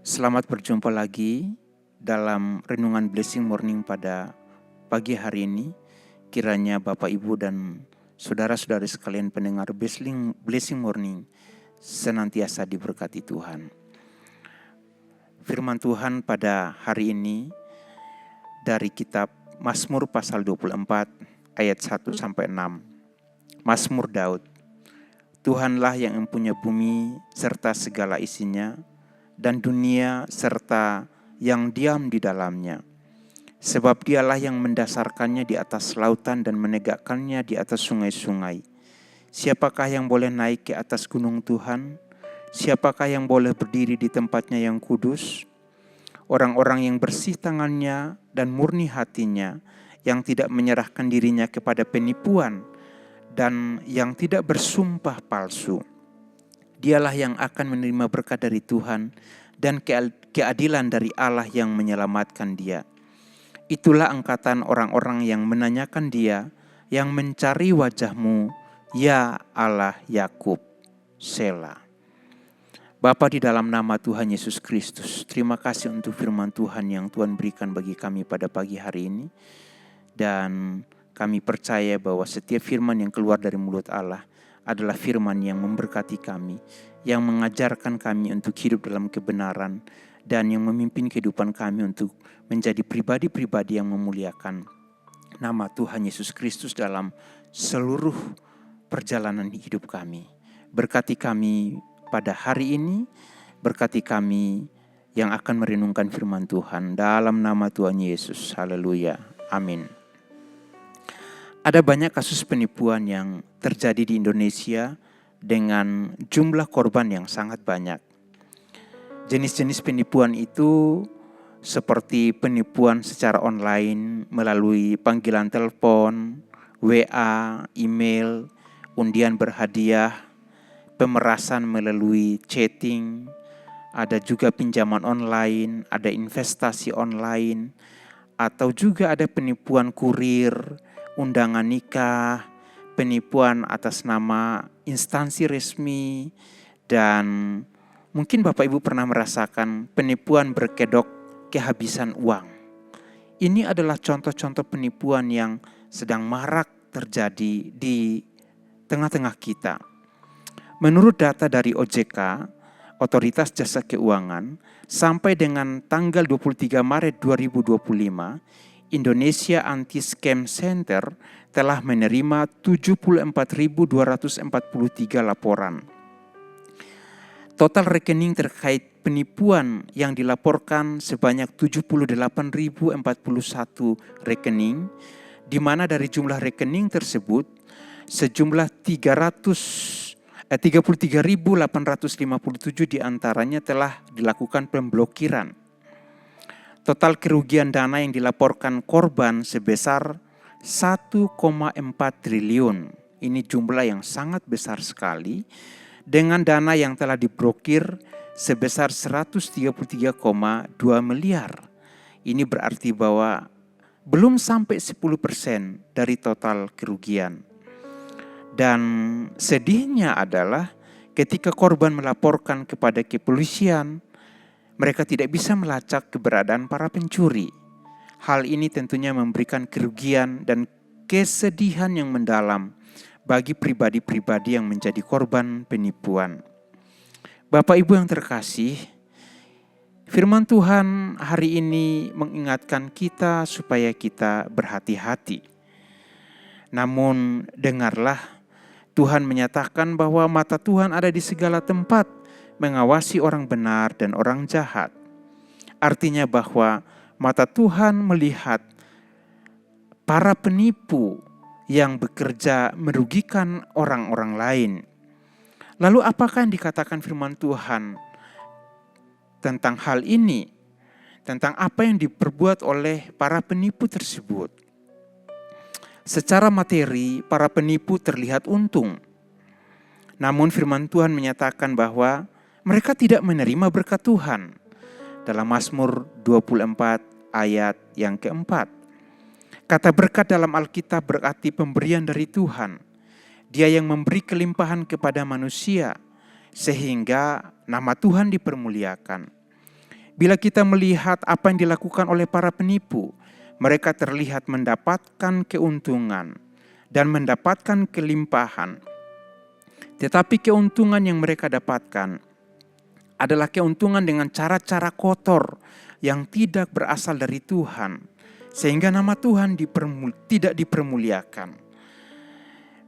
Selamat berjumpa lagi dalam Renungan Blessing Morning pada pagi hari ini. Kiranya Bapak, Ibu, dan saudara-saudari sekalian pendengar Blessing Morning senantiasa diberkati Tuhan. Firman Tuhan pada hari ini dari kitab Mazmur pasal 24 ayat 1-6. Mazmur Daud. Tuhanlah yang mempunyai bumi serta segala isinya, dan dunia serta yang diam di dalamnya. Sebab dialah yang mendasarkannya di atas lautan dan menegakkannya di atas sungai-sungai. Siapakah yang boleh naik ke atas gunung Tuhan? Siapakah yang boleh berdiri di tempatnya yang kudus? Orang-orang yang bersih tangannya dan murni hatinya, yang tidak menyerahkan dirinya kepada penipuan dan yang tidak bersumpah palsu. Dialah yang akan menerima berkat dari Tuhan dan keadilan dari Allah yang menyelamatkan dia. Itulah angkatan orang-orang yang menanyakan dia, yang mencari wajah-Mu, ya Allah Yakub. Selah. Bapa, di dalam nama Tuhan Yesus Kristus, terima kasih untuk firman Tuhan yang Tuhan berikan bagi kami pada pagi hari ini. Dan kami percaya bahwa setiap firman yang keluar dari mulut Allah adalah firman yang memberkati kami, yang mengajarkan kami untuk hidup dalam kebenaran, dan yang memimpin kehidupan kami untuk menjadi pribadi-pribadi yang memuliakan nama Tuhan Yesus Kristus dalam seluruh perjalanan hidup kami. Berkati kami pada hari ini, berkati kami yang akan merenungkan firman Tuhan dalam nama Tuhan Yesus. Haleluya. Amin. Ada banyak kasus penipuan yang terjadi di Indonesia dengan jumlah korban yang sangat banyak. Jenis-jenis penipuan itu seperti penipuan secara online melalui panggilan telepon, WA, email, undian berhadiah, pemerasan melalui chatting, ada juga pinjaman online, ada investasi online, atau juga ada penipuan kurir, undangan nikah, penipuan atas nama instansi resmi, dan mungkin Bapak Ibu pernah merasakan penipuan berkedok kehabisan uang. Ini adalah contoh-contoh penipuan yang sedang marak terjadi di tengah-tengah kita. Menurut data dari OJK, Otoritas Jasa Keuangan, sampai dengan tanggal 23 Maret 2025, Indonesia Anti-Scam Center telah menerima 74.243 laporan. Total rekening terkait penipuan yang dilaporkan sebanyak 78.041 rekening, di mana dari jumlah rekening tersebut sejumlah 33.857 diantaranya telah dilakukan pemblokiran. Total kerugian dana yang dilaporkan korban sebesar 1,4 triliun. Ini jumlah yang sangat besar sekali, dengan dana yang telah diblokir sebesar 133,2 miliar. Ini berarti bahwa belum sampai 10% dari total kerugian. Dan sedihnya adalah ketika korban melaporkan kepada kepolisian, mereka tidak bisa melacak keberadaan para pencuri. Hal ini tentunya memberikan kerugian dan kesedihan yang mendalam bagi pribadi-pribadi yang menjadi korban penipuan. Bapak Ibu yang terkasih, firman Tuhan hari ini mengingatkan kita supaya kita berhati-hati. Namun dengarlah, Tuhan menyatakan bahwa mata Tuhan ada di segala tempat, mengawasi orang benar dan orang jahat. Artinya bahwa mata Tuhan melihat para penipu yang bekerja merugikan orang-orang lain. Lalu apakah yang dikatakan firman Tuhan tentang hal ini? Tentang apa yang diperbuat oleh para penipu tersebut? Secara materi, para penipu terlihat untung. Namun firman Tuhan menyatakan bahwa mereka tidak menerima berkat Tuhan. Dalam Mazmur 24 ayat yang keempat. Kata berkat dalam Alkitab berarti pemberian dari Tuhan. Dia yang memberi kelimpahan kepada manusia, sehingga nama Tuhan dipermuliakan. Bila kita melihat apa yang dilakukan oleh para penipu, mereka terlihat mendapatkan keuntungan dan mendapatkan kelimpahan. Tetapi keuntungan yang mereka dapatkan adalah keuntungan dengan cara-cara kotor yang tidak berasal dari Tuhan, sehingga nama Tuhan tidak dipermuliakan.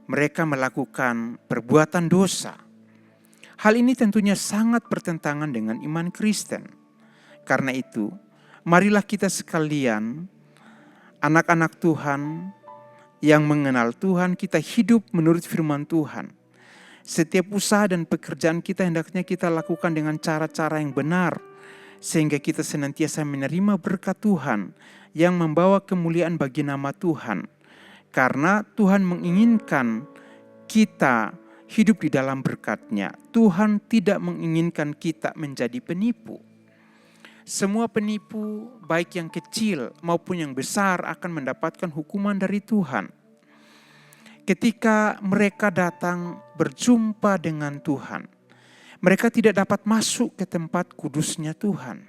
Mereka melakukan perbuatan dosa. Hal ini tentunya sangat bertentangan dengan iman Kristen. Karena itu, marilah kita sekalian, anak-anak Tuhan yang mengenal Tuhan, kita hidup menurut firman Tuhan. Setiap usaha dan pekerjaan kita hendaknya kita lakukan dengan cara-cara yang benar, sehingga kita senantiasa menerima berkat Tuhan yang membawa kemuliaan bagi nama Tuhan. Karena Tuhan menginginkan kita hidup di dalam berkat-Nya. Tuhan tidak menginginkan kita menjadi penipu. Semua penipu, baik yang kecil maupun yang besar, akan mendapatkan hukuman dari Tuhan. Ketika mereka datang berjumpa dengan Tuhan, mereka tidak dapat masuk ke tempat kudusnya Tuhan.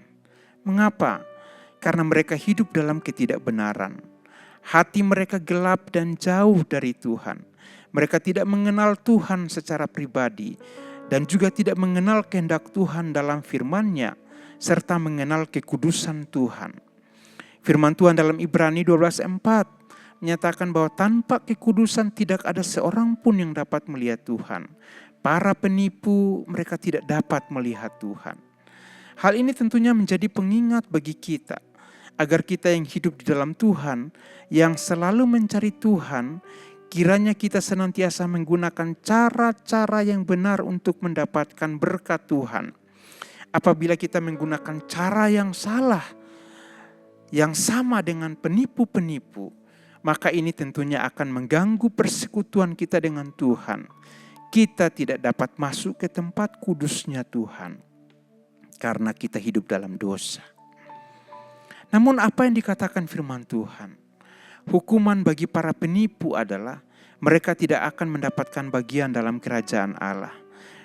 Mengapa? Karena mereka hidup dalam ketidakbenaran. Hati mereka gelap dan jauh dari Tuhan. Mereka tidak mengenal Tuhan secara pribadi dan juga tidak mengenal kehendak Tuhan dalam firman-Nya serta mengenal kekudusan Tuhan. Firman Tuhan dalam Ibrani 12:4 menyatakan bahwa tanpa kekudusan tidak ada seorang pun yang dapat melihat Tuhan. Para penipu, mereka tidak dapat melihat Tuhan. Hal ini tentunya menjadi pengingat bagi kita, agar kita yang hidup di dalam Tuhan, yang selalu mencari Tuhan, kiranya kita senantiasa menggunakan cara-cara yang benar untuk mendapatkan berkat Tuhan. Apabila kita menggunakan cara yang salah, yang sama dengan penipu-penipu, maka ini tentunya akan mengganggu persekutuan kita dengan Tuhan. Kita tidak dapat masuk ke tempat kudusnya Tuhan, karena kita hidup dalam dosa. Namun apa yang dikatakan firman Tuhan? Hukuman bagi para penipu adalah mereka tidak akan mendapatkan bagian dalam kerajaan Allah.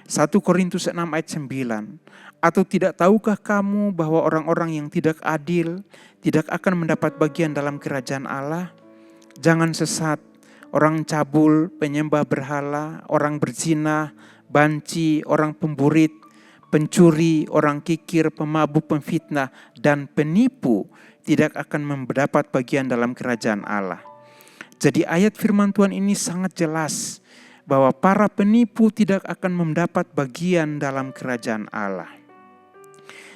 1 Korintus 6 ayat 9. Atau tidak tahukah kamu bahwa orang-orang yang tidak adil tidak akan mendapat bagian dalam kerajaan Allah? Jangan sesat, orang cabul, penyembah berhala, orang berzina, banci, orang pemburit, pencuri, orang kikir, pemabuk, pemfitnah, dan penipu tidak akan mendapat bagian dalam kerajaan Allah. Jadi ayat firman Tuhan ini sangat jelas bahwa para penipu tidak akan mendapat bagian dalam kerajaan Allah.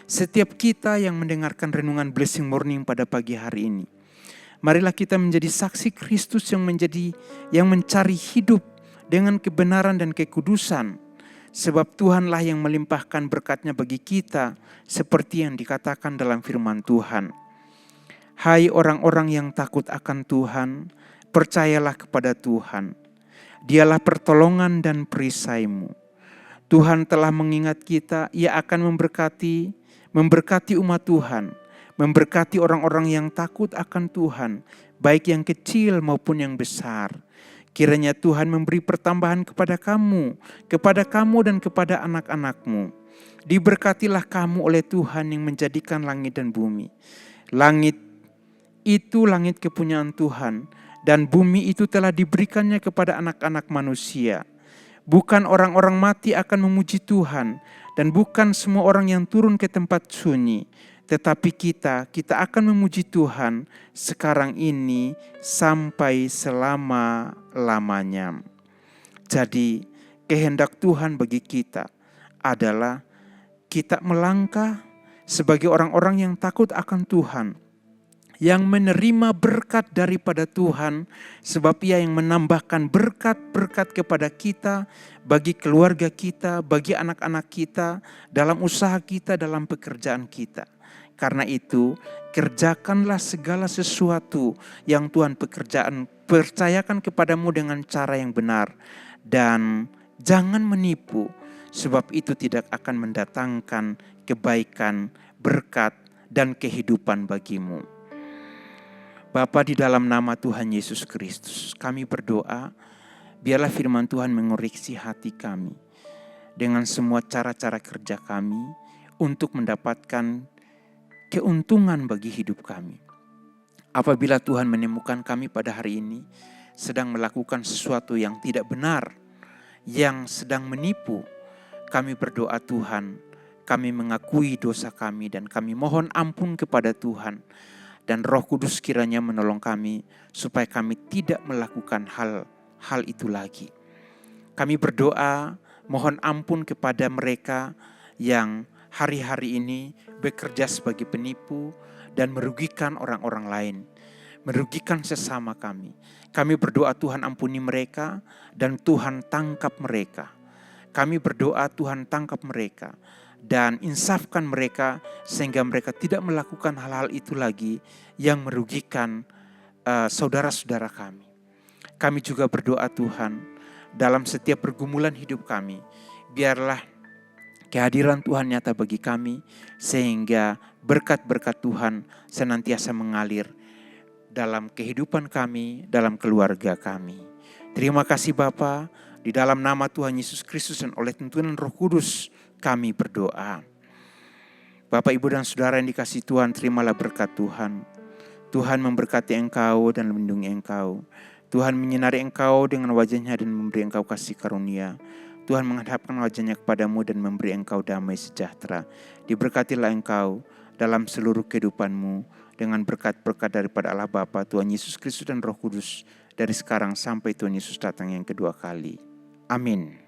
Setiap kita yang mendengarkan renungan Blessing Morning pada pagi hari ini, marilah kita menjadi saksi Kristus yang mencari hidup dengan kebenaran dan kekudusan. Sebab Tuhanlah yang melimpahkan berkat-Nya bagi kita, seperti yang dikatakan dalam firman Tuhan. Hai orang-orang yang takut akan Tuhan, percayalah kepada Tuhan. Dialah pertolongan dan perisaimu. Tuhan telah mengingat kita, Ia akan memberkati umat Tuhan, memberkati orang-orang yang takut akan Tuhan, baik yang kecil maupun yang besar. Kiranya Tuhan memberi pertambahan kepada kamu dan kepada anak-anakmu. Diberkatilah kamu oleh Tuhan yang menjadikan langit dan bumi. Langit itu langit kepunyaan Tuhan, dan bumi itu telah diberikannya kepada anak-anak manusia. Bukan orang-orang mati akan memuji Tuhan, dan bukan semua orang yang turun ke tempat sunyi. Tetapi kita akan memuji Tuhan sekarang ini sampai selama-lamanya. Jadi kehendak Tuhan bagi kita adalah kita melangkah sebagai orang-orang yang takut akan Tuhan, yang menerima berkat daripada Tuhan, sebab Ia yang menambahkan berkat-berkat kepada kita, bagi keluarga kita, bagi anak-anak kita, dalam usaha kita, dalam pekerjaan kita. Karena itu, kerjakanlah segala sesuatu yang Tuhan percayakan kepadamu dengan cara yang benar. Dan jangan menipu, sebab itu tidak akan mendatangkan kebaikan, berkat, dan kehidupan bagimu. Bapa, di dalam nama Tuhan Yesus Kristus, kami berdoa, biarlah firman Tuhan mengoreksi hati kami dengan semua cara-cara kerja kami untuk mendapatkan keuntungan bagi hidup kami. Apabila Tuhan menemukan kami pada hari ini sedang melakukan sesuatu yang tidak benar, yang sedang menipu, kami berdoa Tuhan, kami mengakui dosa kami dan kami mohon ampun kepada Tuhan. Dan Roh Kudus kiranya menolong kami supaya kami tidak melakukan hal itu lagi. Kami berdoa mohon ampun kepada mereka yang hari-hari ini bekerja sebagai penipu dan merugikan orang-orang lain, merugikan sesama kami. Kami berdoa Tuhan ampuni mereka dan Tuhan tangkap mereka. Kami berdoa Tuhan tangkap mereka dan insafkan mereka sehingga mereka tidak melakukan hal-hal itu lagi yang merugikan saudara-saudara kami. Kami juga berdoa Tuhan dalam setiap pergumulan hidup kami, biarlah kehadiran Tuhan nyata bagi kami sehingga berkat-berkat Tuhan senantiasa mengalir dalam kehidupan kami, dalam keluarga kami. Terima kasih Bapa, di dalam nama Tuhan Yesus Kristus dan oleh tuntunan Roh Kudus kami berdoa. Bapak, Ibu dan Saudara yang dikasihi Tuhan, terimalah berkat Tuhan. Tuhan memberkati engkau dan melindungi engkau. Tuhan menyinari engkau dengan wajah-Nya dan memberi engkau kasih karunia. Tuhan menghadapkan wajah-Nya kepadamu dan memberi engkau damai sejahtera. Diberkatilah engkau dalam seluruh kehidupanmu dengan berkat-berkat daripada Allah Bapa, Tuhan Yesus Kristus dan Roh Kudus dari sekarang sampai Tuhan Yesus datang yang kedua kali. Amin.